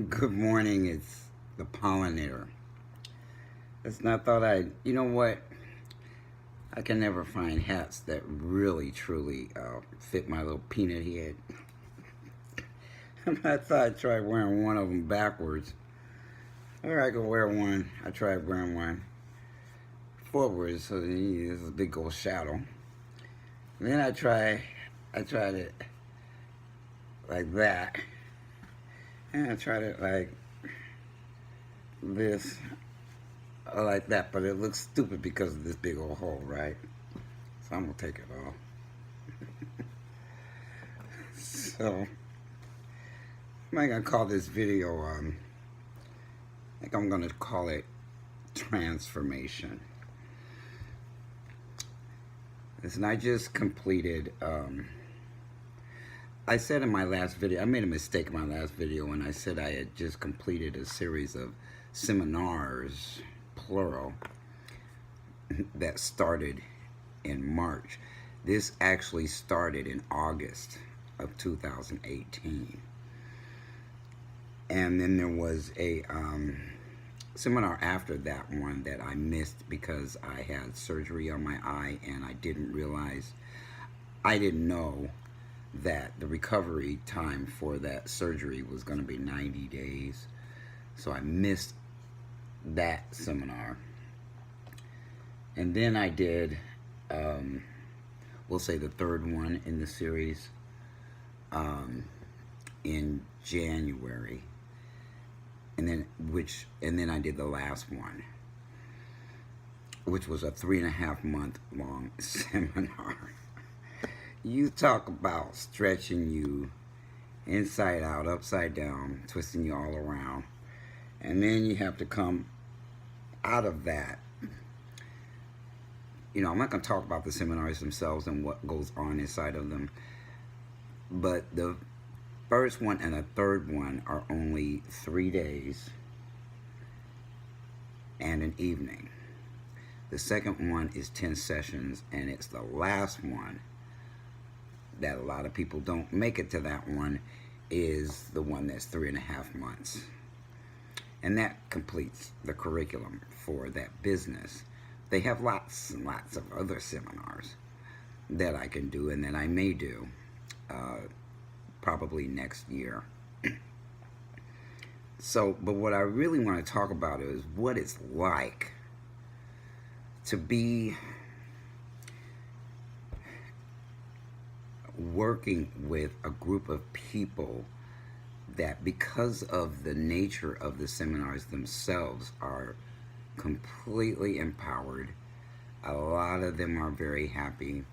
Good morning, it's the pollinator. Listen, I thought you know what? I can never find hats that really, truly fit my little peanut head. I thought I'd try wearing one of them backwards. Or I could wear one, I tried wearing one forwards, so there's a big old shadow. And then I tried it like that. And I tried it like this, or like that, but it looks stupid because of this big old hole, right? So I'm gonna take it off. So I'm gonna call this video, I think I'm gonna call it transformation. Listen, I just completed, I said in my last video, I made a mistake in my last video when I said I had just completed a series of seminars, plural, that started in March. This actually started in August of 2018. And then there was a seminar after that one that I missed because I had surgery on my eye and I didn't know that the recovery time for that surgery was going to be 90 days. So I missed that seminar. And then I did, we'll say the third one in the series in January. And then I did the last one, which was a 3.5 month long seminar. You talk about stretching you inside out, upside down, twisting you all around. And then you have to come out of that. You know, I'm not going to talk about the seminars themselves and what goes on inside of them. But the first one and the third one are only 3 days and an evening. The second one is 10 sessions, and it's the last one that a lot of people don't make it to. That one is the one that's 3.5 months. And that completes the curriculum for that business. They have lots and lots of other seminars that I can do and that I may do probably next year. So, but what I really want to talk about is what it's like to be working with a group of people that, because of the nature of the seminars themselves, are completely empowered. A lot of them are very happy,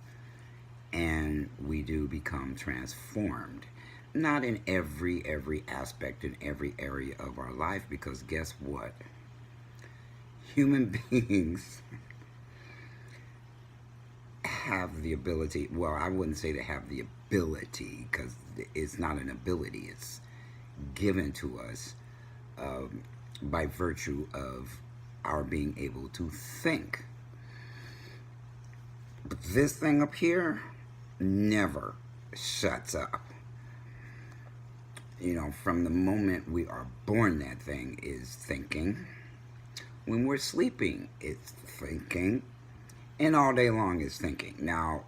and we do become transformed. Not in every aspect, in every area of our life, because guess what? Human beings have the ability, well, I wouldn't say they have the ability, because it's not an ability, it's given to us by virtue of our being able to think. But this thing up here never shuts up. You know, from the moment we are born, that thing is thinking. When we're sleeping, it's thinking. And all day long it's thinking. Now,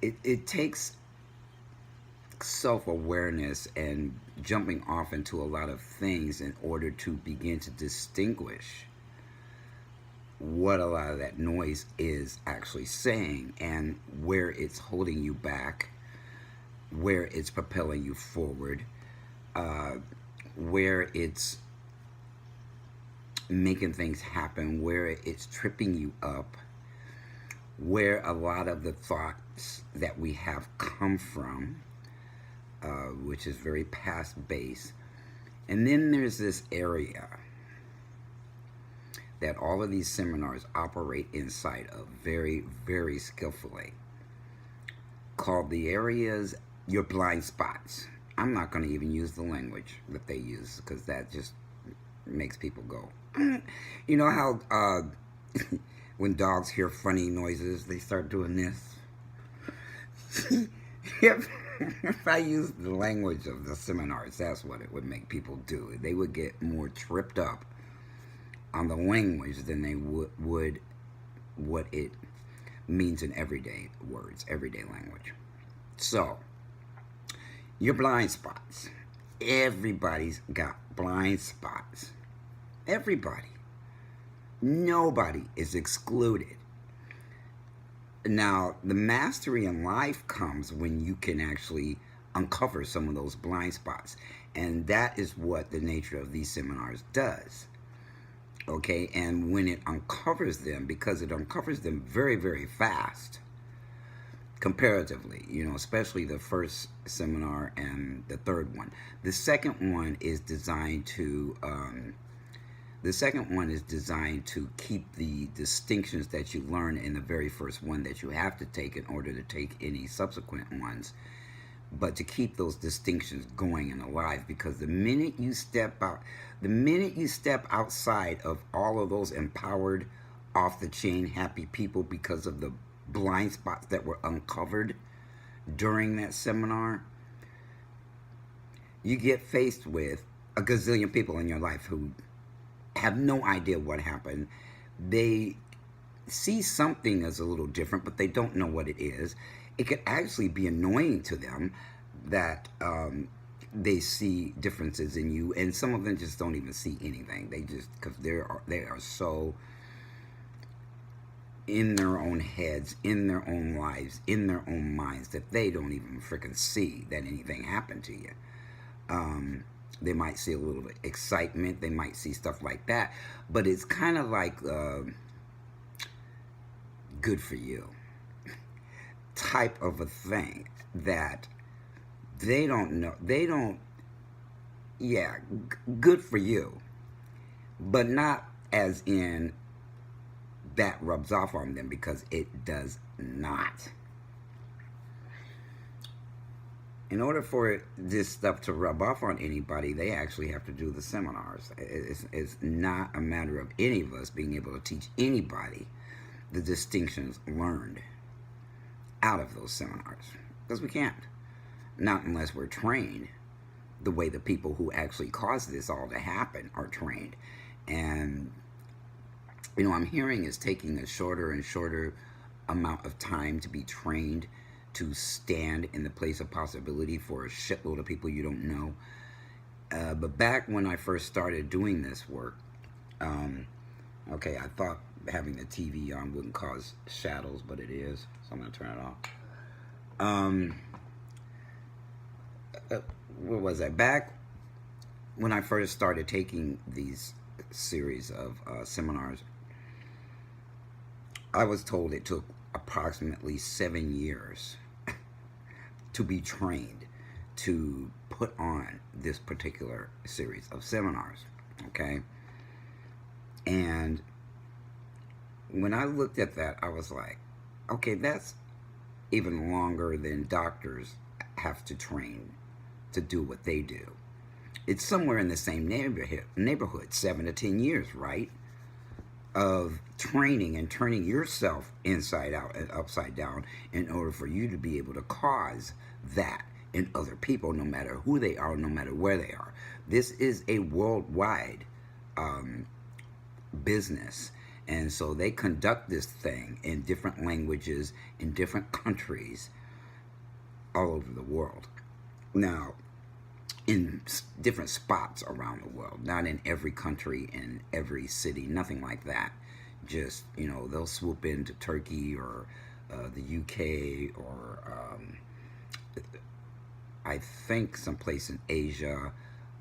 it takes self-awareness and jumping off into a lot of things in order to begin to distinguish what a lot of that noise is actually saying and where it's holding you back, where it's propelling you forward, where it's making things happen, where it's tripping you up, where a lot of the thoughts that we have come from, which is very past-based. And then there's this area that all of these seminars operate inside of very, very skillfully, called the areas, your blind spots. I'm not going to even use the language that they use, because that just makes people go, you know how when dogs hear funny noises, they start doing this? Yep. if I used the language of the seminars, that's what it would make people do. They would get more tripped up on the language than they would what it means in everyday words, everyday language. So, your blind spots. Everybody's got blind spots. Everybody. Nobody is excluded. Now, the mastery in life comes when you can actually uncover some of those blind spots. And that is what the nature of these seminars does. Okay, and when it uncovers them, because it uncovers them very, very fast, comparatively, especially the first seminar and the third one. The second one is designed to keep the distinctions that you learn in the very first one that you have to take in order to take any subsequent ones, but to keep those distinctions going and alive, because the minute you step outside of all of those empowered, off the chain, happy people, because of the blind spots that were uncovered during that seminar, you get faced with a gazillion people in your life who have no idea what happened. They see something as a little different, but they don't know what it is. It could actually be annoying to them that they see differences in you, and some of them just don't even see anything. They just, because they are so in their own heads, in their own lives, in their own minds, that they don't even freaking see that anything happened to you. They might see a little bit excitement, they might see stuff like that, but it's kind of like good for you type of a thing that they don't know. Good for you, but not as in that rubs off on them, because it does not. In order for this stuff to rub off on anybody, they actually have to do the seminars. It's not a matter of any of us being able to teach anybody the distinctions learned out of those seminars, because we can't. Not unless we're trained the way the people who actually caused this all to happen are trained. And I'm hearing it's taking a shorter and shorter amount of time to be trained to stand in the place of possibility for a shitload of people you don't know. But back when I first started doing this work, I thought having the TV on wouldn't cause shadows, but it is, so I'm going to turn it off. Where was I? Back when I first started taking these series of seminars, I was told it took approximately 7 years to be trained to put on this particular series of seminars, okay? And when I looked at that, I was like, okay, that's even longer than doctors have to train to do what they do. It's somewhere in the same neighborhood, 7 to 10 years, right? Of training and turning yourself inside out and upside down in order for you to be able to cause that in other people, no matter who they are, no matter where they are. This is a worldwide business, and so they conduct this thing in different languages, in different countries, all over the world. Now, in different spots around the world, not in every country, in every city, nothing like that. Just, they'll swoop into Turkey or the UK or I think someplace in Asia.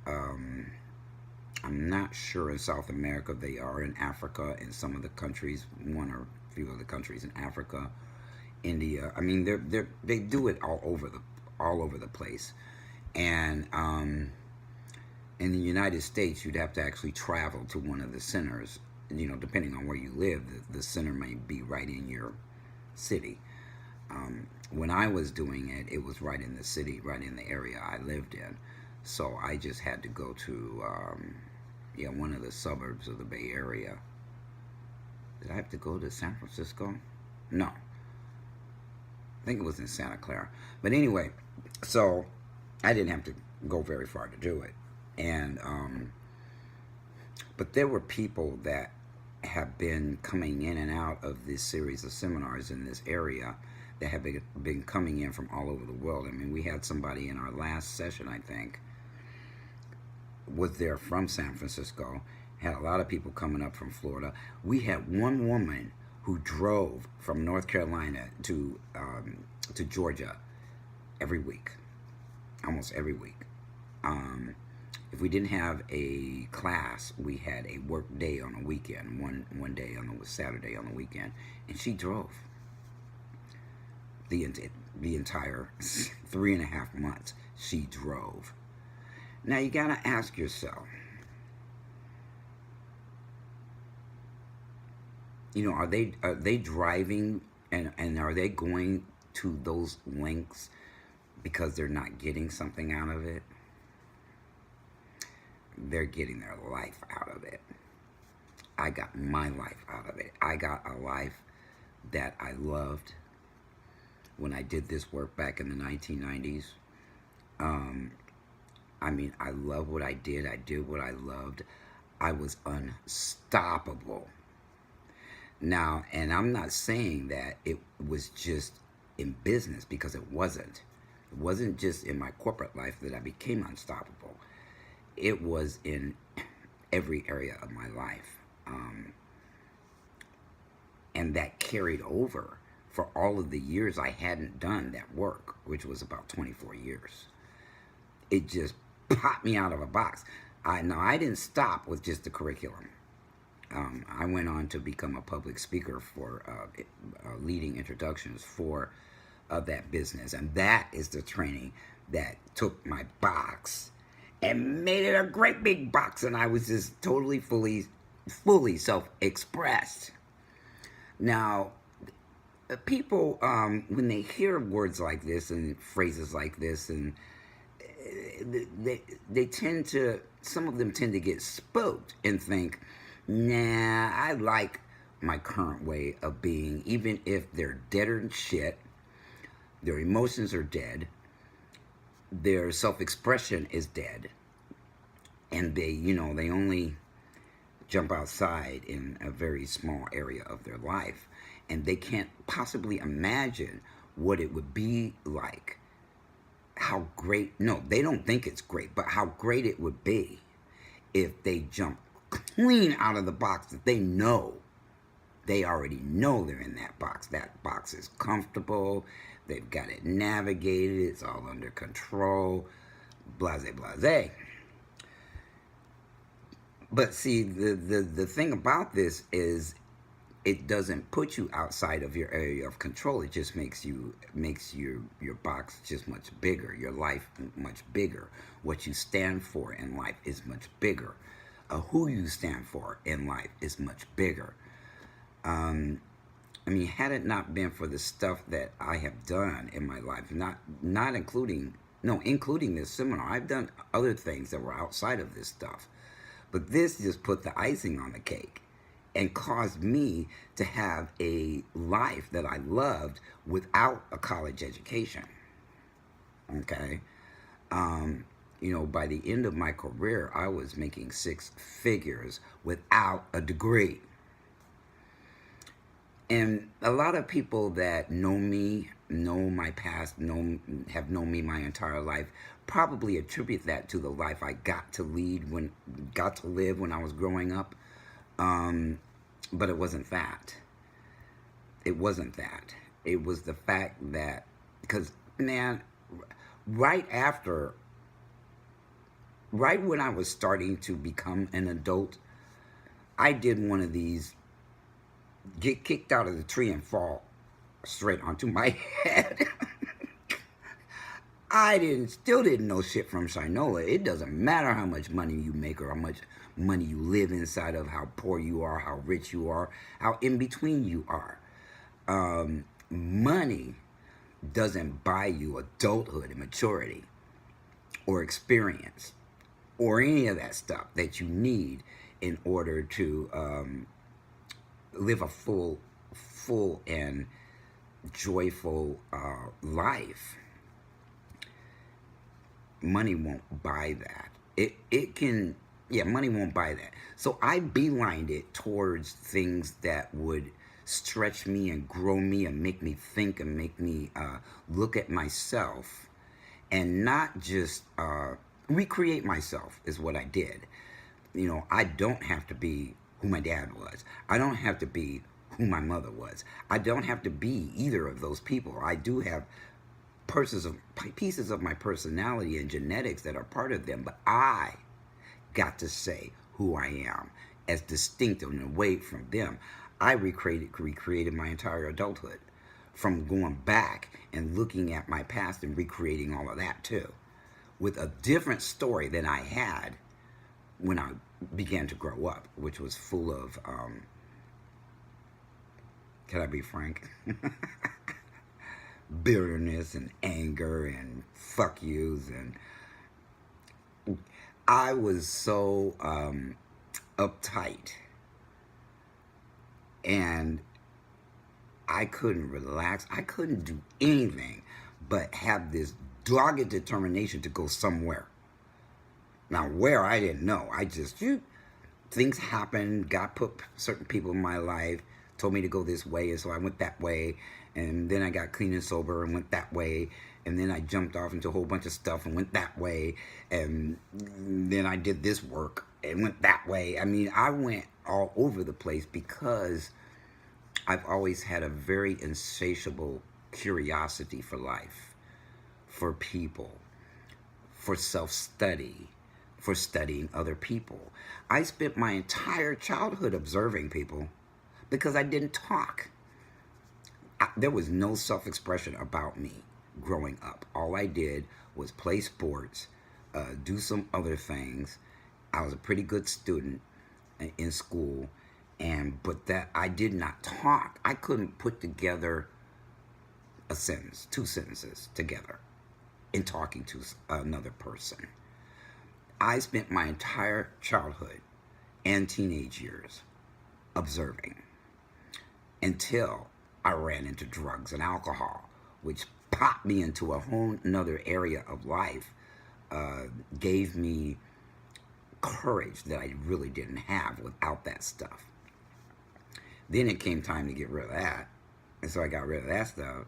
I'm not sure in South America. They are in Africa, in some of the countries, one or a few of the countries in Africa, India. I mean, they do it all over the place. And in the United States, you'd have to actually travel to one of the centers. Depending on where you live, the center may be right in your city. When I was doing it, it was right in the city, right in the area I lived in. So I just had to go to one of the suburbs of the Bay Area. Did I have to go to San Francisco? No. I think it was in Santa Clara. But anyway, So I didn't have to go very far to do it. And but there were people that have been coming in and out of this series of seminars in this area that have been coming in from all over the world. I mean, we had somebody in our last session, I think, was there from San Francisco. Had a lot of people coming up from Florida. We had one woman who drove from North Carolina to Georgia every week, almost every week. If we didn't have a class, we had a work day on a weekend, one day on a Saturday on the weekend, and she drove the entire 3.5 months. She drove. Now you gotta ask yourself, are they driving and are they going to those lengths because they're not getting something out of it? They're getting their life out of it. I got my life out of it. I got a life that I loved when I did this work back in the 1990s. I mean, I love what I did. I did what I loved. I was unstoppable. Now, and I'm not saying that it was just in business, because it wasn't. It wasn't just in my corporate life that I became unstoppable. It was in every area of my life. And that carried over for all of the years I hadn't done that work, which was about 24 years. It just popped me out of a box. I didn't stop with just the curriculum. I went on to become a public speaker for leading introductions for that business. And that is the training that took my box and made it a great big box. And I was just totally, fully self-expressed. Now, people, when they hear words like this and phrases like this, and they tend to, some of them tend to get spooked and think, nah, I like my current way of being, even if they're deader than shit, their emotions are dead, their self-expression is dead, and they only jump outside in a very small area of their life, and they can't possibly imagine what it would be like, how great, no, they don't think it's great, but how great it would be if they jump clean out of the box, that they already know they're in that box. That box is comfortable, they've got it navigated, it's all under control, blase, blase. But see, the thing about this is it doesn't put you outside of your area of control. It just makes your box just much bigger, your life much bigger. What you stand for in life is much bigger. Who you stand for in life is much bigger. I mean, had it not been for the stuff that I have done in my life, including this seminar, I've done other things that were outside of this stuff. But this just put the icing on the cake and caused me to have a life that I loved without a college education. Okay? By the end of my career, I was making 6 figures without a degree. And a lot of people that know me, know my past, have known me my entire life, probably attribute that to the life I got to live when I was growing up. But it wasn't that. It wasn't that. It was the fact that, because, man, right when I was starting to become an adult, I did one of these, get kicked out of the tree and fall straight onto my head. I still didn't know shit from Shinola. It doesn't matter how much money you make or how much money you live inside of, how poor you are, how rich you are, how in between you are. Money doesn't buy you adulthood and maturity or experience or any of that stuff that you need in order to live a full and joyful life. money won't buy that. It can, yeah, money won't buy that. So I beelined it towards things that would stretch me and grow me and make me think and make me look at myself and not just recreate myself is what I did. You know, I don't have to be who my dad was. I don't have to be who my mother was. I don't have to be either of those people. I do have pieces of my personality and genetics that are part of them, but I got to say who I am as distinct and away from them. I recreated my entire adulthood from going back and looking at my past and recreating all of that too, with a different story than I had when I began to grow up, which was full of, can I be frank? Bitterness and anger and fuck yous. And I was so uptight, and I couldn't relax. I couldn't do anything but have this dogged determination to go somewhere. Now, where, I didn't know. I just, things happened. God put certain people in my life, told me to go this way, and so I went that way. And then I got clean and sober and went that way. And then I jumped off into a whole bunch of stuff and went that way. And then I did this work and went that way. I mean, I went all over the place because I've always had a very insatiable curiosity for life, for people, for self-study, for studying other people. I spent my entire childhood observing people because I didn't talk. There was no self-expression about me growing up. All I did was play sports, do some other things. I was a pretty good student in school, but that I did not talk. I couldn't put together a sentence, two sentences together in talking to another person. I spent my entire childhood and teenage years observing until I ran into drugs and alcohol, which popped me into a whole nother area of life, gave me courage that I really didn't have without that stuff. Then it came time to get rid of that, and so I got rid of that stuff,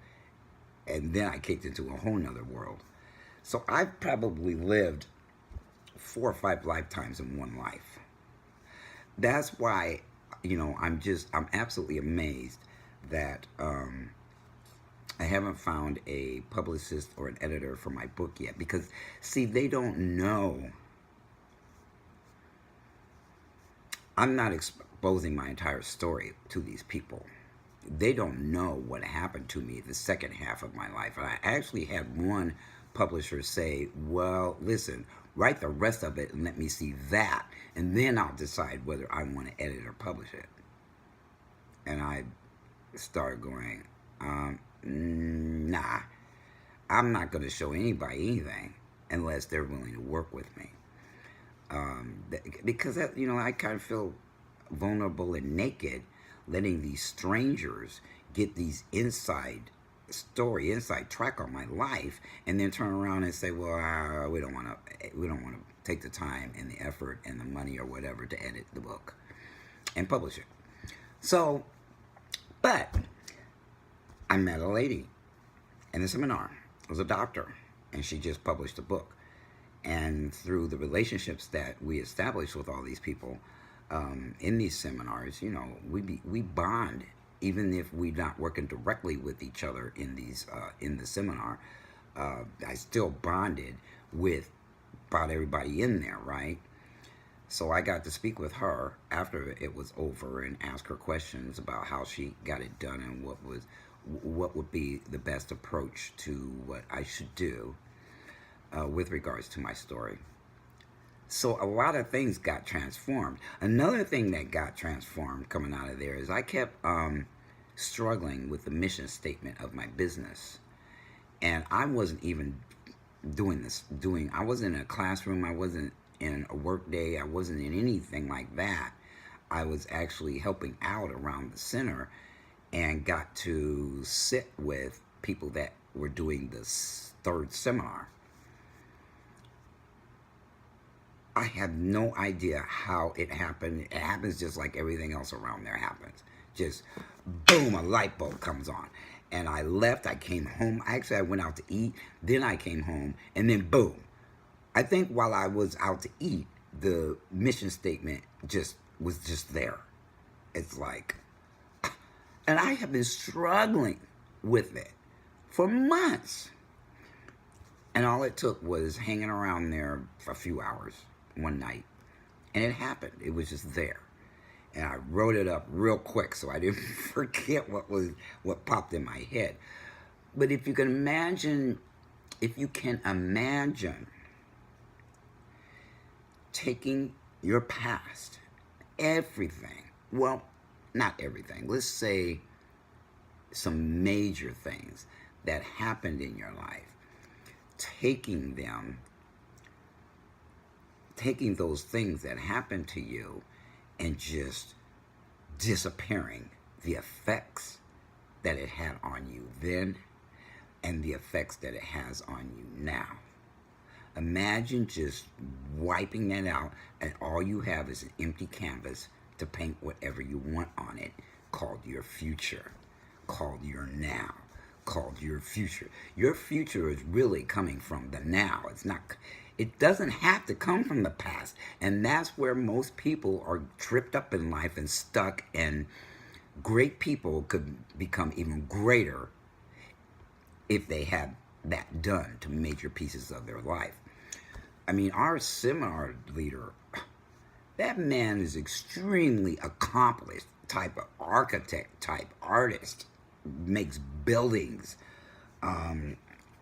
and then I kicked into a whole nother world. So I've probably lived 4 or 5 lifetimes in one life. That's why, I'm absolutely amazed that I haven't found a publicist or an editor for my book yet, because see, they don't know. I'm not exposing my entire story to these people. They don't know what happened to me the second half of my life. And I actually had one publisher say, well, listen, write the rest of it and let me see that, and then I'll decide whether I want to edit or publish it. And I started going, nah, I'm not going to show anybody anything unless they're willing to work with me. Because I kind of feel vulnerable and naked letting these strangers get these inside track on my life, and then turn around and say, well, we don't want to take the time and the effort and the money or whatever to edit the book and publish it. So, but I met a lady in a seminar. It was a doctor, and she just published a book. And through the relationships that we established with all these people in these seminars, we bond, even if we're not working directly with each other in the seminar. I still bonded with about everybody in there, right? So I got to speak with her after it was over and ask her questions about how she got it done and what would be the best approach to what I should do with regards to my story. So a lot of things got transformed. Another thing that got transformed coming out of there is I kept struggling with the mission statement of my business. And I wasn't even I wasn't in a classroom, I wasn't in a work day, I wasn't in anything like that. I was actually helping out around the center and got to sit with people that were doing this third seminar. I have no idea how it happened. It happens just like everything else around there happens. Just boom, a light bulb comes on. And I left, I came home. Actually, I went out to eat, then I came home, and then boom. I think while I was out to eat, the mission statement just was just there. It's like, and I have been struggling with it for months. And all it took was hanging around there for a few hours one night. And it happened. It was just there. And I wrote it up real quick so I didn't forget what popped in my head. But if you can imagine taking your past, everything, well, not everything, let's say some major things that happened in your life, taking those things that happened to you and just disappearing, the effects that it had on you then and the effects that it has on you now. Imagine just wiping that out and all you have is an empty canvas to paint whatever you want on it, called your future, called your now, called your future. Your future is really coming from the now. It doesn't have to come from the past. And that's where most people are tripped up in life and stuck, and great people could become even greater if they had that done to major pieces of their life. I mean, our seminar leader, that man is extremely accomplished, type of architect, type artist, makes buildings. I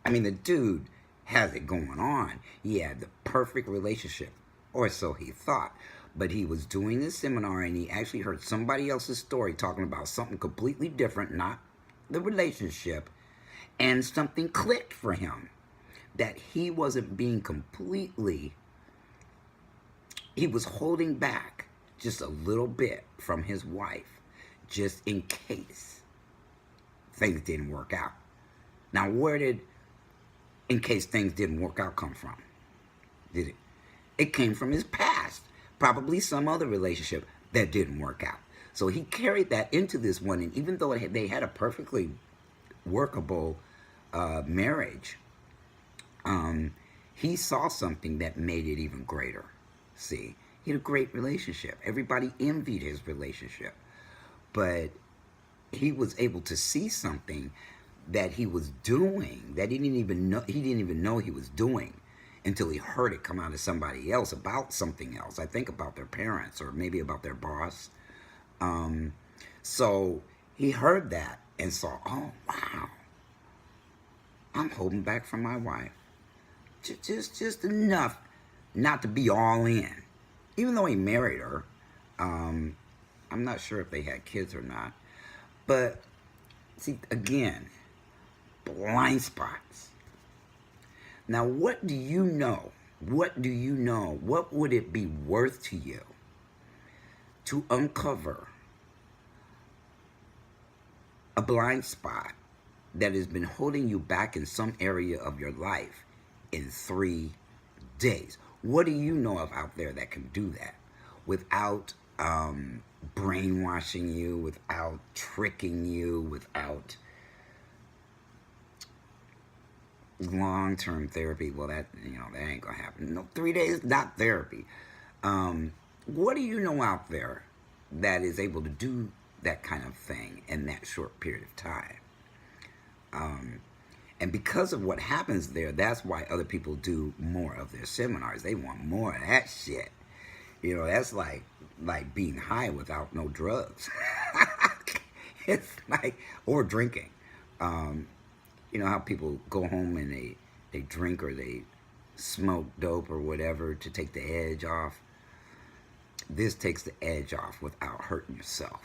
mean, the dude has it going on. He had the perfect relationship, or so he thought. But he was doing this seminar and he actually heard somebody else's story talking about something completely different, not the relationship, and something clicked for him that he wasn't being completely, he was holding back just a little bit from his wife just in case things didn't work out. Now, where did in case things didn't work out come from? Did it? It came from his past, probably some other relationship that didn't work out. So he carried that into this one, and even though they had a perfectly workable marriage, he saw something that made it even greater. See, he had a great relationship. Everybody envied his relationship, but he was able to see something that he was doing that he didn't even know he was doing until he heard it come out of somebody else about something else. I think about their parents or maybe about their boss. So he heard that and saw, oh wow, I'm holding back from my wife just enough not to be all in, even though he married her. I'm not sure if they had kids or not, but see, again, blind spots. Now, what do you know? What do you know? What would it be worth to you to uncover a blind spot that has been holding you back in some area of your life in 3 days? What do you know of out there that can do that without brainwashing you, without tricking you, without long-term therapy? Well, that ain't gonna happen. No, 3 days, not therapy. What do you know out there that is able to do that kind of thing in that short period of time? And because of what happens there, that's why other people do more of their seminars. They want more of that shit. That's like being high without no drugs. It's like, or drinking. You know how people go home and they drink or they smoke dope or whatever to take the edge off. This takes the edge off without hurting yourself.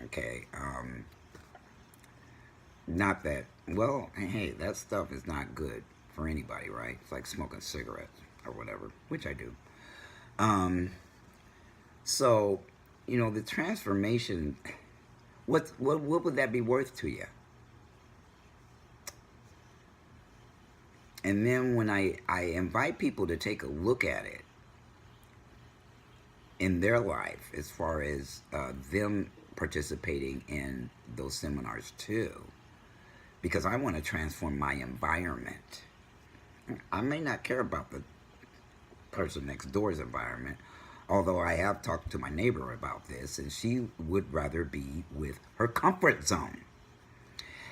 Okay? Not that, well, hey, that stuff is not good for anybody, right? It's like smoking cigarettes or whatever, which I do. So, the transformation, what would that be worth to you? And then when I invite people to take a look at it, in their life as far as them participating in those seminars too, because I want to transform my environment. I may not care about the person next door's environment, although I have talked to my neighbor about this, and she would rather be with her comfort zone.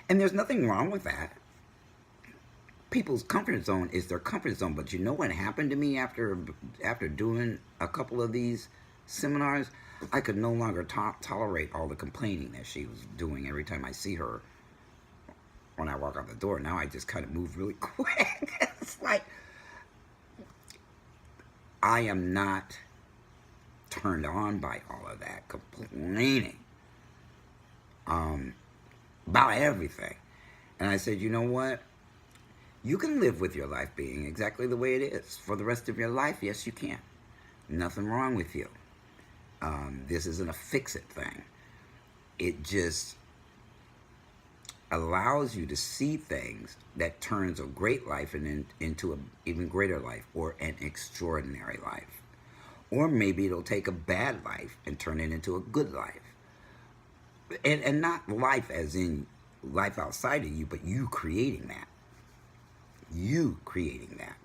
And there's nothing wrong with that. People's comfort zone is their comfort zone. But you know what happened to me after doing a couple of these seminars? I could no longer tolerate all the complaining that she was doing every time I see her when I walk out the door. Now I just kind of move really quick. It's like I am not turned on by all of that complaining about everything. And I said, you know what? You can live with your life being exactly the way it is for the rest of your life. Yes, you can. Nothing wrong with you. This isn't a fix-it thing. It just allows you to see things that turns a great life into an even greater life, or an extraordinary life. Or maybe it'll take a bad life and turn it into a good life. And not life as in life outside of you, but you creating that. You creating that.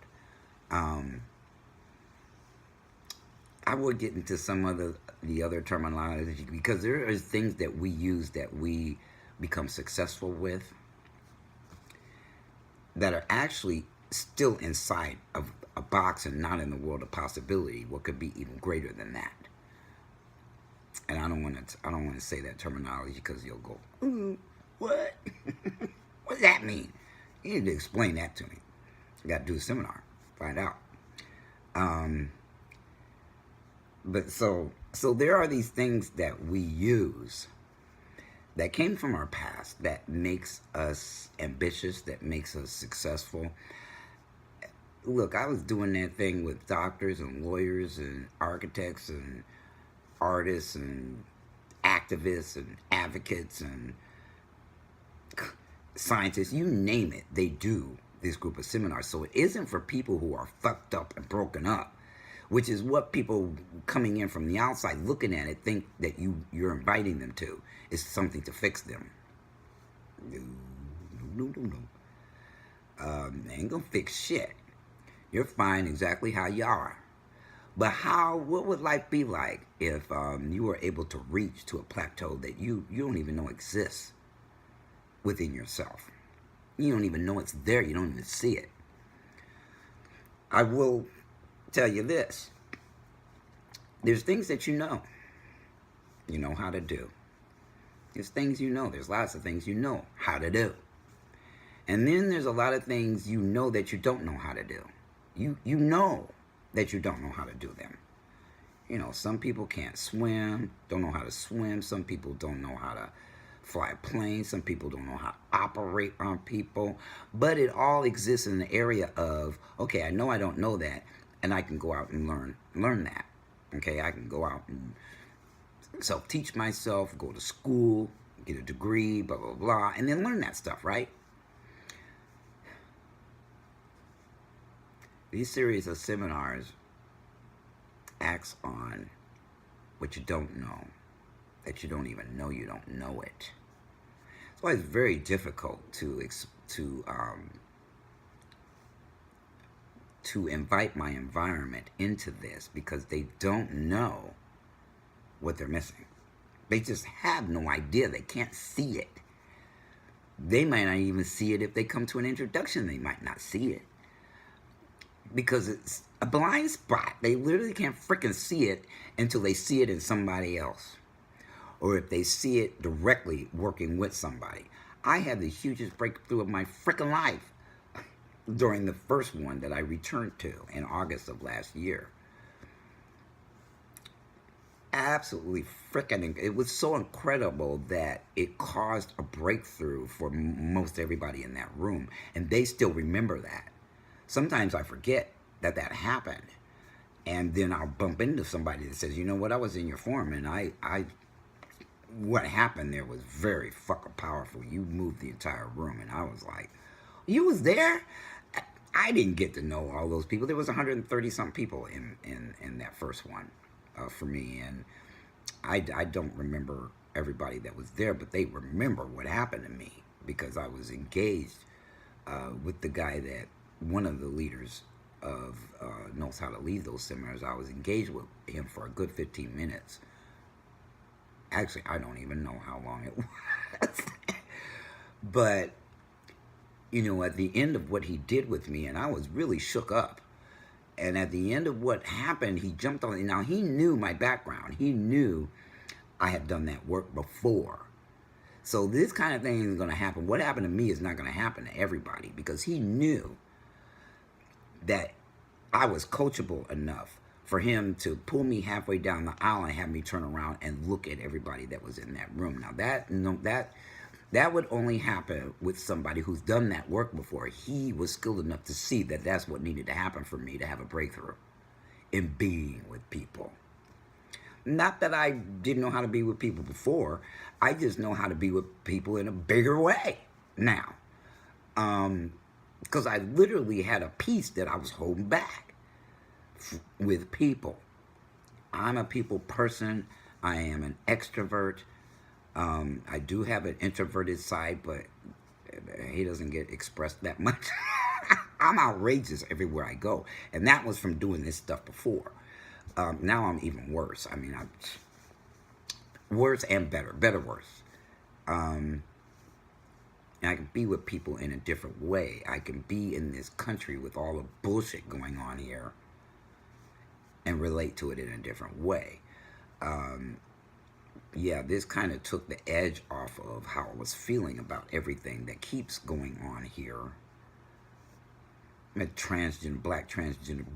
I will get into some of the other terminology, because there are things that we use that we become successful with that are actually still inside of a box and not in the world of possibility. What could be even greater than that? And I don't want to say that terminology, because you'll go, ooh, what? What does that mean? You need to explain that to me. You got to do a seminar, find out. But so there are these things that we use that came from our past that makes us ambitious, that makes us successful. Look, I was doing that thing with doctors and lawyers and architects and artists and activists and advocates and scientists, you name it, they do this group of seminars. So it isn't for people who are fucked up and broken up, which is what people coming in from the outside looking at it think that you're inviting them to, is something to fix them. No. They ain't gonna fix shit. You're fine exactly how you are. But what would life be like if you were able to reach to a plateau that you don't even know exists within yourself? You don't even know it's there. You don't even see it. I will tell you this. There's things that you know how to do. There's things you know. There's lots of things you know how to do. And then there's a lot of things you know that you don't know how to do. You know that you don't know how to do them. Some people can't swim, don't know how to swim. Some people don't know how to fly a plane. Some people don't know how to operate on people. But it all exists in the area of, okay, I know I don't know that, and I can go out and learn that. Okay, I can go out and self-teach myself, go to school, get a degree, blah, blah, blah, and then learn that stuff, right? These series of seminars acts on what you don't know, that you don't even know you don't know it. That's why it's very difficult to invite my environment into this, because they don't know what they're missing. They just have no idea. They can't see it. They might not even see it if they come to an introduction. They might not see it, because it's a blind spot. They literally can't freaking see it until they see it in somebody else, or if they see it directly working with somebody. I had the hugest breakthrough of my freaking life during the first one that I returned to in August of last year. Absolutely freaking, it was so incredible that it caused a breakthrough for most everybody in that room, and they still remember that. Sometimes I forget that happened, and then I'll bump into somebody that says, you know what, I was in your forum, and what happened there was very fucking powerful. You moved the entire room. And I was like, you was there? I didn't get to know all those people. There was 130 something people in that first one. for me. And I don't remember everybody that was there, but they remember what happened to me because I was engaged with the guy that one of the leaders of knows how to lead those seminars. I was engaged with him for a good 15 minutes. Actually, I don't even know how long it was. But, you know, at the end of what he did with me, and I was really shook up. And at the end of what happened, he jumped on. Now, he knew my background. He knew I had done that work before. So this kind of thing is going to happen. What happened to me is not going to happen to everybody because he knew that I was coachable enough for him to pull me halfway down the aisle and have me turn around and look at everybody that was in that room. Now, that would only happen with somebody who's done that work before. He was skilled enough to see that that's what needed to happen for me to have a breakthrough in being with people. Not that I didn't know how to be with people before. I just know how to be with people in a bigger way now. Because I literally had a piece that I was holding back with people. I'm a people person. I am an extrovert. I do have an introverted side, but he doesn't get expressed that much. I'm outrageous everywhere I go. And that was from doing this stuff before. Now I'm even worse. I mean, I'm worse and better. Better worse. And I can be with people in a different way. I can be in this country with all the bullshit going on here and relate to it in a different way. Yeah, this kind of took the edge off of how I was feeling about everything that keeps going on here.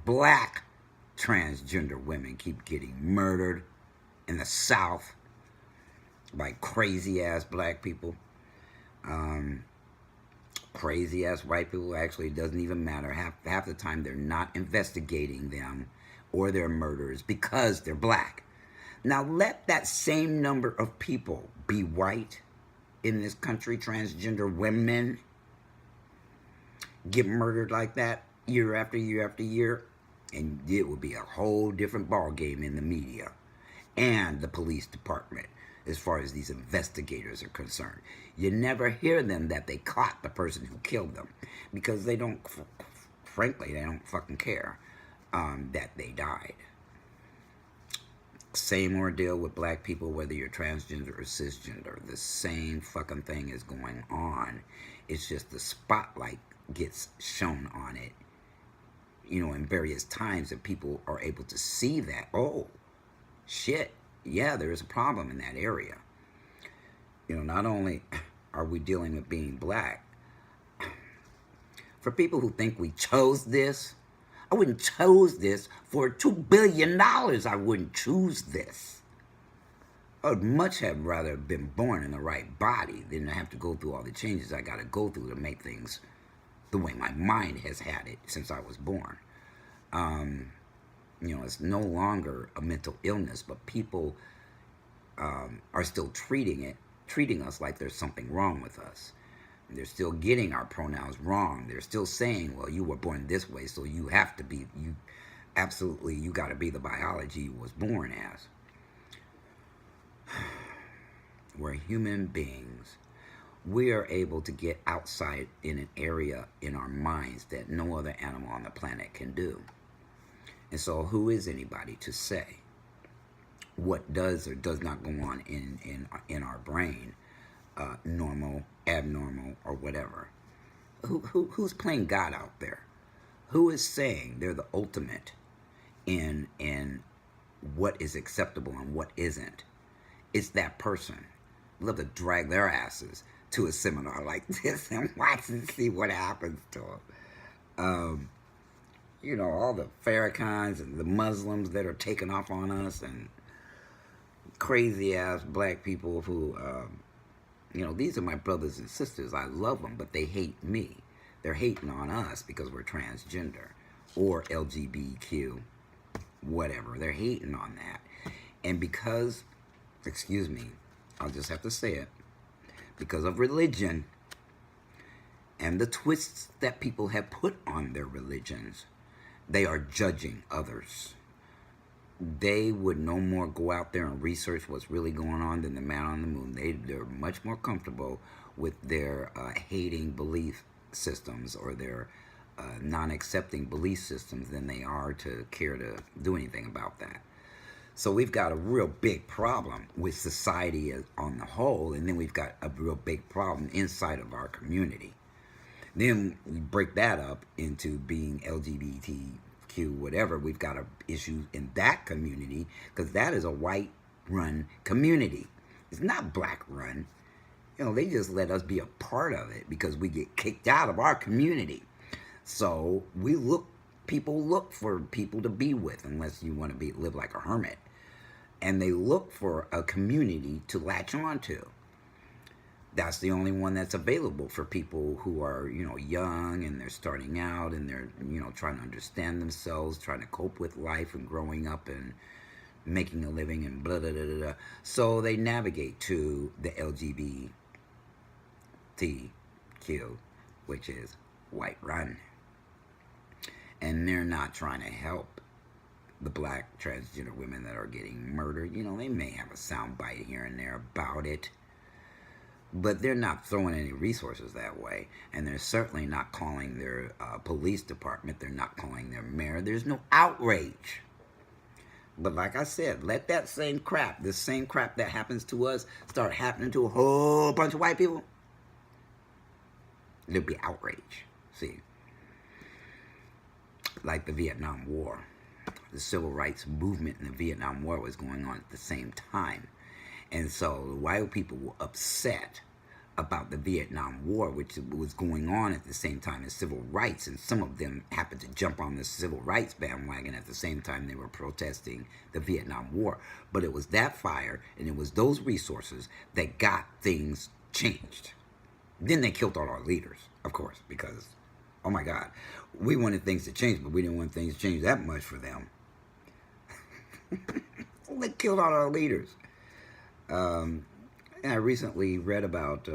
Black transgender women keep getting murdered in the South by crazy ass black people. Crazy ass white people. Actually, it doesn't even matter. Half the time they're not investigating them or their murders because they're black. Now let that same number of people be white in this country, transgender women get murdered like that year after year after year, and it would be a whole different ball game in the media and the police department as far as these investigators are concerned. You never hear them that they caught the person who killed them because they don't, frankly, they don't fucking care that they died. Same ordeal with black people, whether you're transgender or cisgender. The same fucking thing is going on. It's just the spotlight gets shown on it, you know, in various times, and people are able to see that, oh, shit, yeah, there is a problem in that area. You know, not only are we dealing with being black, for people who think we chose this, I wouldn't choose this for $2 billion. I wouldn't choose this. I would much have rather been born in the right body than to have to go through all the changes I got to go through to make things the way my mind has had it since I was born. You know, it's no longer a mental illness, but people are still treating us like there's something wrong with us. They're still getting our pronouns wrong. They're still saying, well, you were born this way, so you have to be, you got to be the biology you was born as. We're human beings. We are able to get outside in an area in our minds that no other animal on the planet can do. And so who is anybody to say what does or does not go on in our brain, normal, abnormal, or whatever? Who's playing God out there? Who is saying they're the ultimate in what is acceptable and what isn't? It's that person. Love to drag their asses to a seminar like this and watch and see what happens to them. You know, all the Farrakhan's and the Muslims that are taking off on us, and crazy ass black people who, you know, these are my brothers and sisters. I love them, but they hate me. They're hating on us because we're transgender or LGBTQ, whatever. They're hating on that. And because, excuse me, I'll just have to say it, because of religion and the twists that people have put on their religions, they are judging others they would no more go out there and research what's really going on than the man on the moon. They're much more comfortable with their hating belief systems, or their non-accepting belief systems, than they are to care to do anything about that. So we've got a real big problem with society on the whole, and then we've got a real big problem inside of our community. Then we break that up into being LGBTQ, whatever. We've got an issue in that community, because that is a white-run community. It's not black-run. You know, they just let us be a part of it because we get kicked out of our community. So people look for people to be with, unless you want to live like a hermit. And they look for a community to latch on to. That's the only one that's available for people who are, young, and they're starting out, and they're, trying to understand themselves, trying to cope with life and growing up and making a living and blah, blah, blah, blah, blah. So they navigate to the LGBTQ, which is white run. And they're not trying to help the black transgender women that are getting murdered. They may have a sound bite here and there about it, but they're not throwing any resources that way. And they're certainly not calling their police department. They're not calling their mayor. There's no outrage. But like I said, let that same crap, the same crap that happens to us, start happening to a whole bunch of white people. There'll be outrage. See, like the Vietnam War. The civil rights movement in the Vietnam War was going on at the same time. And so the white people were upset about the Vietnam War, which was going on at the same time as civil rights. And some of them happened to jump on the civil rights bandwagon at the same time they were protesting the Vietnam War. But it was that fire and it was those resources that got things changed. Then they killed all our leaders, of course, because, oh my God, we wanted things to change, but we didn't want things to change that much for them. They killed all our leaders. And I recently read about,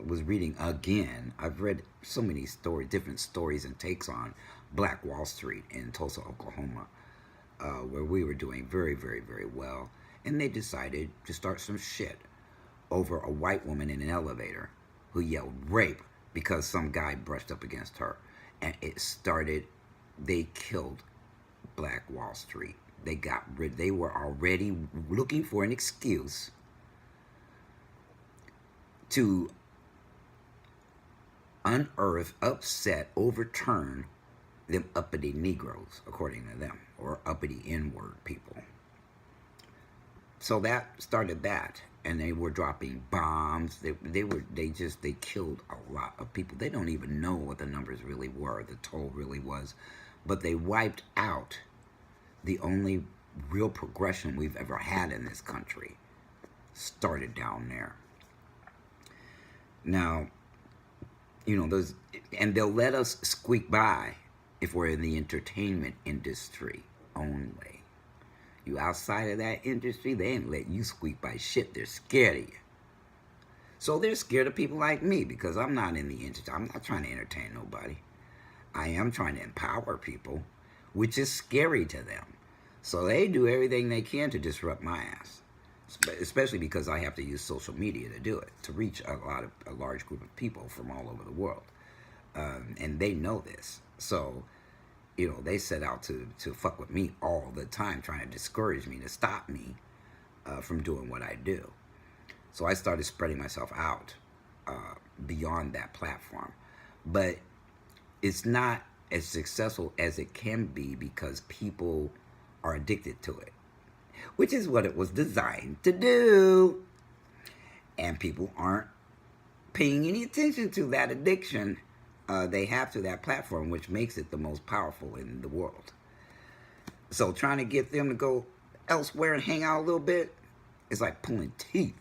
was reading again. I've read so many different stories and takes on Black Wall Street in Tulsa, Oklahoma, where we were doing very, very, very well. And they decided to start some shit over a white woman in an elevator who yelled rape because some guy brushed up against her. And they killed Black Wall Street. They were already looking for an excuse to unearth, upset, overturn them uppity Negroes, according to them, or uppity N-word people. So that started that, and they were dropping bombs. They killed a lot of people. They don't even know what the numbers really were, the toll really was, but they wiped out the only real progression we've ever had in this country. Started down there. Now, and they'll let us squeak by if we're in the entertainment industry only. You outside of that industry, they ain't let you squeak by shit. They're scared of you. So they're scared of people like me because I'm not in the industry. I'm not trying to entertain nobody. I am trying to empower people, which is scary to them. So they do everything they can to disrupt my ass, especially because I have to use social media to do it, to reach a large group of people from all over the world. And they know this. So, they set out to fuck with me all the time, trying to discourage me, to stop me from doing what I do. So I started spreading myself out beyond that platform. But it's not as successful as it can be because people are addicted to it, which is what it was designed to do. And people aren't paying any attention to that addiction they have to that platform, which makes it the most powerful in the world. So trying to get them to go elsewhere and hang out a little bit is like pulling teeth.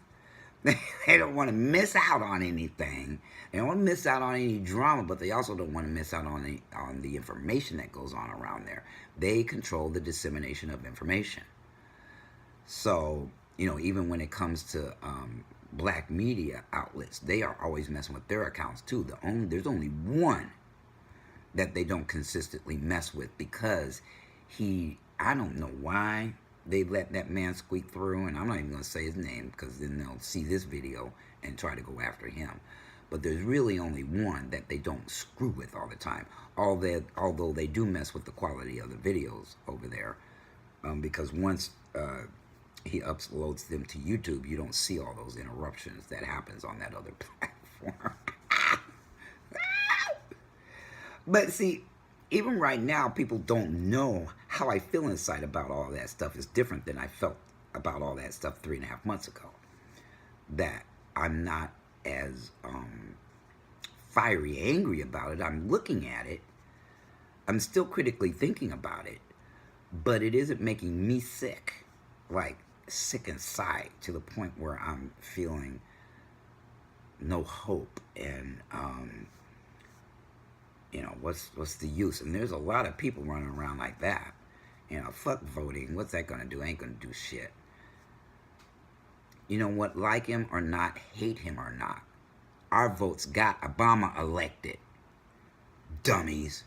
They don't want to miss out on anything. They don't want to miss out on any drama, but they also don't want to miss out on the information that goes on around there. They control the dissemination of information. So, even when it comes to black media outlets, they are always messing with their accounts too. There's only one that they don't consistently mess with because I don't know why, they let that man squeak through, and I'm not even going to say his name because then they'll see this video and try to go after him. But there's really only one that they don't screw with all the time. Although they do mess with the quality of the videos over there, because once he uploads them to YouTube, you don't see all those interruptions that happens on that other platform. But see, even right now, people don't know how I feel inside about all that stuff is different than I felt about all that stuff 3.5 months ago. That I'm not as fiery angry about it. I'm looking at it. I'm still critically thinking about it. But it isn't making me sick. Like, sick inside to the point where I'm feeling no hope. And, you know, what's the use? And there's a lot of people running around like that. You know, fuck voting. What's that going to do? Ain't going to do shit. You know what? Like him or not, hate him or not, our votes got Obama elected. Dummies.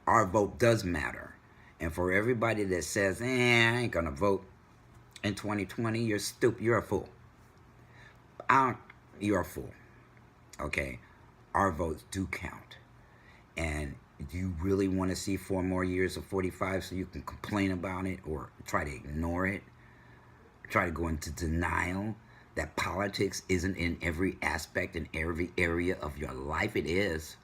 Our vote does matter. And for everybody that says, I ain't going to vote in 2020, you're stupid. You're a fool. You're a fool. Okay? Our votes do count. And do you really want to see 4 more years of 45 so you can complain about it or try to ignore it? Try to go into denial that politics isn't in every aspect and every area of your life? It is.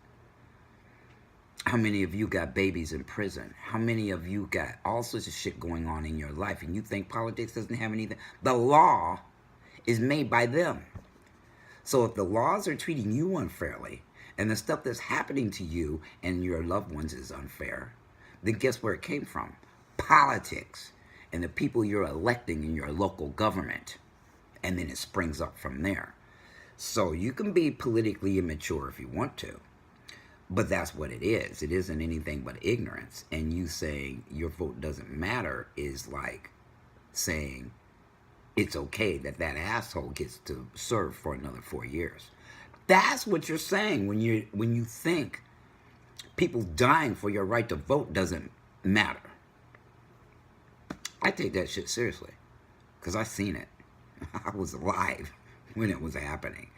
How many of you got babies in prison? How many of you got all sorts of shit going on in your life and you think politics doesn't have anything? The law is made by them. So if the laws are treating you unfairly and the stuff that's happening to you and your loved ones is unfair, then guess where it came from? Politics and the people you're electing in your local government. And then it springs up from there. So you can be politically immature if you want to. But that's what it is. It isn't anything but ignorance. And you saying your vote doesn't matter is like saying it's okay that that asshole gets to serve for another 4 years. That's what you're saying when you think people dying for your right to vote doesn't matter. I take that shit seriously because I seen it. I was alive when it was happening.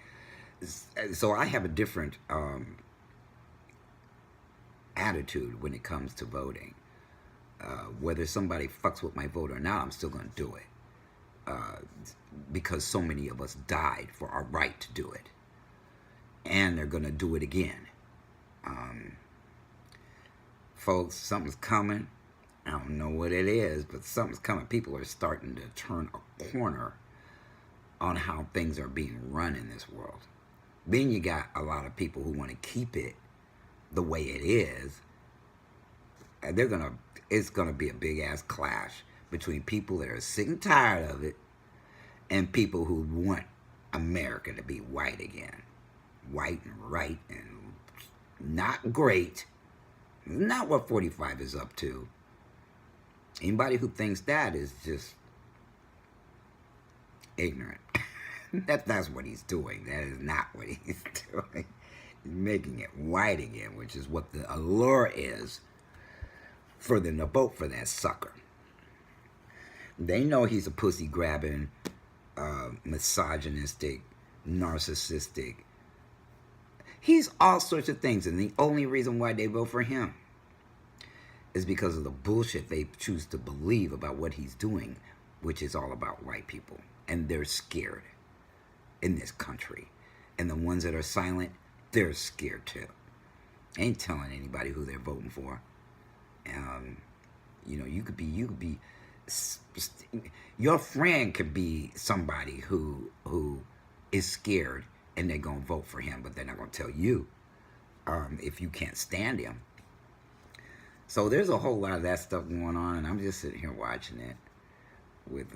So I have a different attitude when it comes to voting. Whether somebody fucks with my vote or not, I'm still going to do it. Because so many of us died for our right to do it. And they're going to do it again. Folks, something's coming. I don't know what it is, but something's coming. People are starting to turn a corner on how things are being run in this world. Then you got a lot of people who want to keep it the way it is. And it's gonna be a big ass clash between people that are sick and tired of it and people who want America to be white again. White and right and not great. Not what 45 is up to. Anybody who thinks that is just ignorant. That's what he's doing. That is not what he's doing. He's making it white again, which is what the allure is for them to vote for that sucker. They know he's a pussy-grabbing, misogynistic, narcissistic. He's all sorts of things, and the only reason why they vote for him is because of the bullshit they choose to believe about what he's doing, which is all about white people. And they're scared in this country. And the ones that are silent, they're scared too. Ain't telling anybody who they're voting for. You know, you could be, your friend could be somebody who is scared and they're going to vote for him, but they're not going to tell you if you can't stand him. So there's a whole lot of that stuff going on, and I'm just sitting here watching it with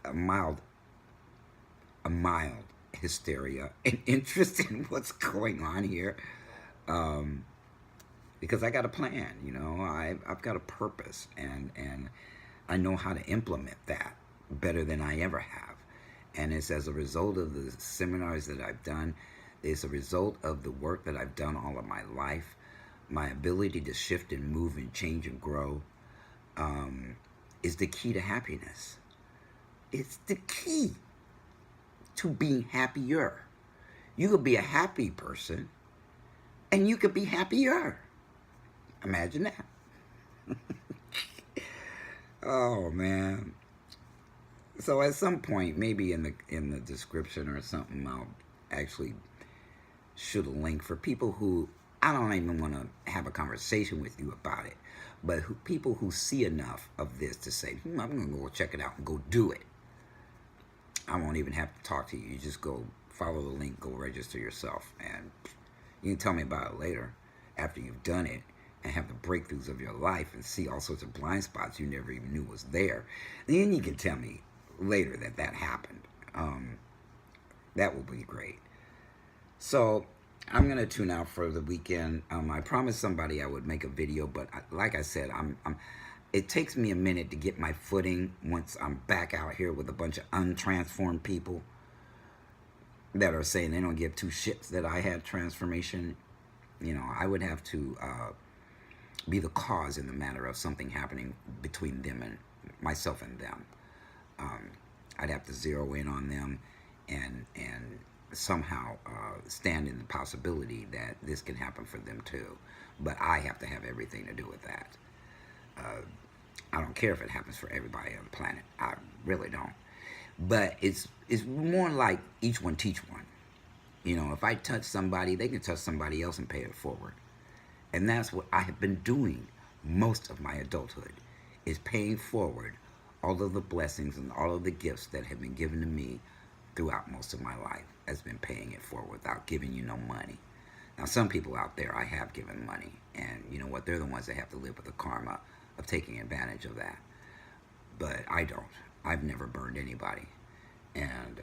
a mild hysteria and interest in what's going on here, because I got a plan. You know, I've got a purpose, and I know how to implement that better than I ever have. And it's as a result of the seminars that I've done. It's a result of the work that I've done all of my life. My ability to shift and move and change and grow. is the key to happiness. It's the key to being happier. You could be a happy person and you could be happier. Imagine that. Oh man. So at some point, maybe in the description or something, I'll actually shoot a link for people who I don't even want to have a conversation with you about it, but people who see enough of this to say, I'm going to go check it out and go do it. I won't even have to talk to you. You just go follow the link, go register yourself, and you can tell me about it later after you've done it and have the breakthroughs of your life and see all sorts of blind spots you never even knew was there. Then you can tell me later that happened. That will be great. So I'm gonna tune out for the weekend. I promised somebody I would make a video, but like I said, it takes me a minute to get my footing once I'm back out here with a bunch of untransformed people that are saying they don't give two shits that I had transformation. You know, I would have to be the cause in the matter of something happening between them and myself and them. I'd have to zero in on them and somehow stand in the possibility that this can happen for them too. But I have to have everything to do with that. I don't care if it happens for everybody on the planet. I really don't. But it's more like each one teach one. You know, if I touch somebody, they can touch somebody else and pay it forward. And that's what I have been doing most of my adulthood, is paying forward all of the blessings and all of the gifts that have been given to me throughout most of my life. Has been paying it forward without giving you no money. Now, some people out there I have given money, and you know what? They're the ones that have to live with the karma of taking advantage of that. But I don't. I've never burned anybody. And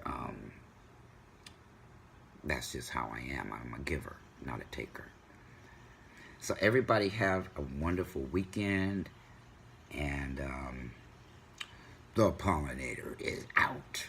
that's just how I am. I'm a giver, not a taker. So everybody have a wonderful weekend. And the pollinator is out.